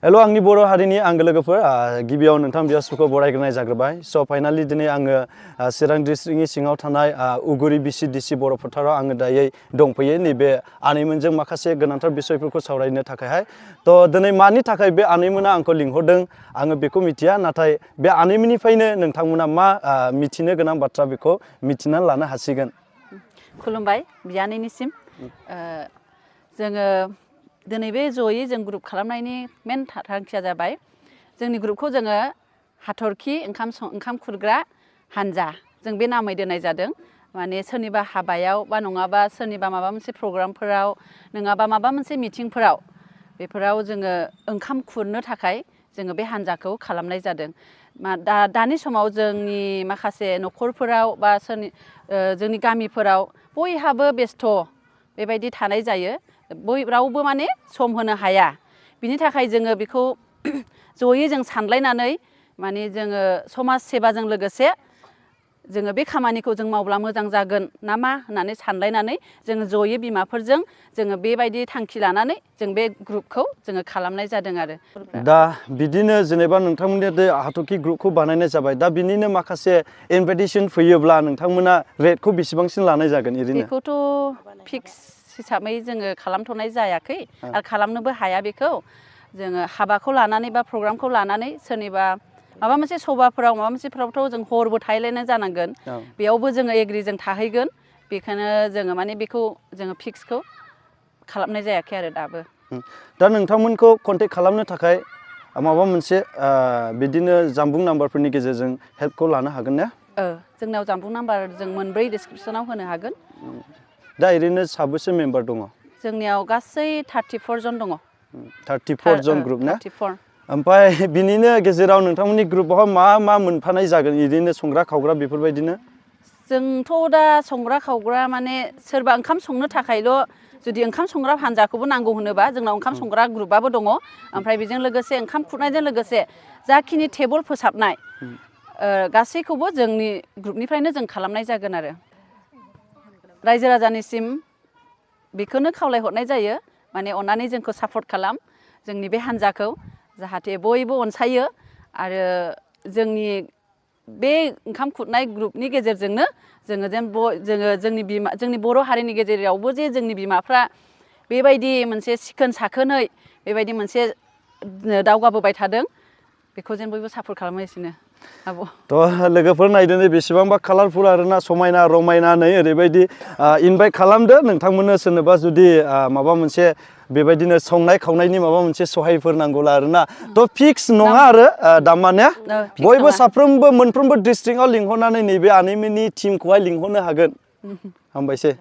Hello आंनि बर' हारिनि आंगो लोगोफोर गिबियाव नोंथां बियासखौ बरायग्रोनाय जाग्रोबाय स' फाइनाली दिनै आङो चिरां डिस्ट्रिक्टनि सिङाव थानाय उगुरि बिसि डिसि बर' फोथाराव आङो दायो दंफैयो नैबे आनैमोनजों माखासे गोनांथार बिसयफोरखौ सावरायनो थाखायहाय थ' दिनै मानि थाखाय बे आनैमोना आंखौ लिंहरदों आङो बेखौ मिथिया नाथाय बे आनैमोननिफ्रायनो नोंथांमोना मा मिथिनो गोनां बाथ्रा बेखौ मिथिनानै लानो हासिगोन। खुलुमबाय बियानैनिसिम जोङो दिनै बे जयै जों ग्रुप खालामनायनि मेन थांखिया जाबाय जोंनि ग्रुपखौ जोङो हाथरखि ओंखाम खुरग्रा हानजा जों बे नामै दोननाय जादों माने सोरनिबा हाबायाव बा नङाबा सोरनिबा माबा मोनसे प्रग्रामफोराव नङाबा माबा मोनसे मिटिंफोराव बेफोराव जोङो ओंखाम खुरनो थाखाय जोङो बे हानजाखौ खालामनाय जादों। दानि समाव जोंनि माखासे न'खरफोराव बा जोंनि गामिफोराव बयहाबो बेस्थ' बेबायदि थानाय जायो रावबो माने सम होनो हाया बिनि थाखाय जोङो बेखौ जयै जों सानलायनानै माने जोङो समाज सेबाजों लोगोसे जोङो बे खामानिखौ जों मावब्ला मोजां जागोन ना मा होननानै सानलायनानै जोङो जयै बिमाफोरजों जोङो बेबायदि थांखि लानानै जों बे ग्रुपखौ जोङो खालामनाय जादों आरो। दा बिदिनो जेनेबा नोंथांमोननि हाथरखि ग्रुपखौ बानायनाय जाबाय दा बिनिनो माखासे इनभाइटेसन फैयोब्ला नोंथांमोना रेटखौ बेसेबांसिन लानाय जागोन ओरैनो? बेखौथ' फिक्स हिसाबै जोङो खालामथ'नाय जायाखै आरो खालामनोबो हाया बेखौ जोङो हाबाखौ लानानै बा प्रग्रामखौ लानानै सोरनिबा माबा मोनसे सभाफोराव माबा मोनसेफ्रावथ' जों हरबो थाहैलायनाय जानांगोन बेयावबो जोङो एग्रिजों थाहैगोन बेखायनो जोङो माने बेखौ जोङो फिक्सखौ खालामनाय जायाखै आरो दाबो। दा नोंथांमोनखौ कन्टेक्ट खालामनो थाखाय माबा मोनसे बिदिनो जानबुं नाम्बारफोरनि गेजेरजों हेल्पखौ लानो हागोन ना? जोंनाव जानबुं नाम्बार जों मोनब्रै डिसक्रिपसनाव होनो हागोन। दा ओरैनो साबेसे मेम्बार दङ? जोंनियाव गासै 34 जन दङ। 34 जन ग्रुप ना? 34। ओमफ्राय बिनिनो गेजेराव नोंथांमोननि ग्रुपआव मा मोनफानाय जागोन बिदिनो संग्रा खावग्रा बेफोरबायदिनो? जोंथ' दा संग्रा खावग्रा माने सोरबा ओंखाम संनो थाखायल' जुदि ओंखाम संग्रा हान्जाखौबो नांगौ होनोबा जोंनाव ओंखाम संग्रा ग्रुपआबो दङ ओमफ्राय बेजों लोगोसे ओंखाम खुरनायजों लोगोसे जाखिनि टेबोल फोसाबनाय गासैखौबो जोंनि ग्रुपनिफ्रायनो जों खालामनाय जागोन आरो। रायजो राजानिसिम बेखौनो खावलायहरनाय जायो माने अन्नानै जोंखौ सापर्ट खालाम जोंनि बे हान्जाखौ जाहाथे बयबो अनसायो आरो जोंनि बे ओंखाम खुरनाय ग्रुपनि गेजेरजोंनो जोङो जोंनि बर' हारिनि गेजेरावबो जे जोंनि बिमाफ्रा बेबायदि मोनसे सिखोन साखोनै बेबायदि मोनसे दावगाबोबाय थादों बेखौ जेन बयबो सापर्ट खालामगासिनो आब'। थ' लोगोफोर नायदो बेसेबांबा कालारफुल आरोना समायना रमायनानै ओरैबायदि इनभाइट खालामदो नोंथांमोननो सोरनोबा जुदि माबा मोनसे बेबायदिनो संनाय खावनायनि माबा मोनसे सहायफोर नांगौला आरोना थ' फिक्स नङा आरो दामा ने बयबो साफ्रोमबो मोनफ्रोमबो डिस्ट्रिक्टआव लिंहरनानै नैबे आनैमोननि टिमखौहाय लिंहरनो हागोन। हामबायसै।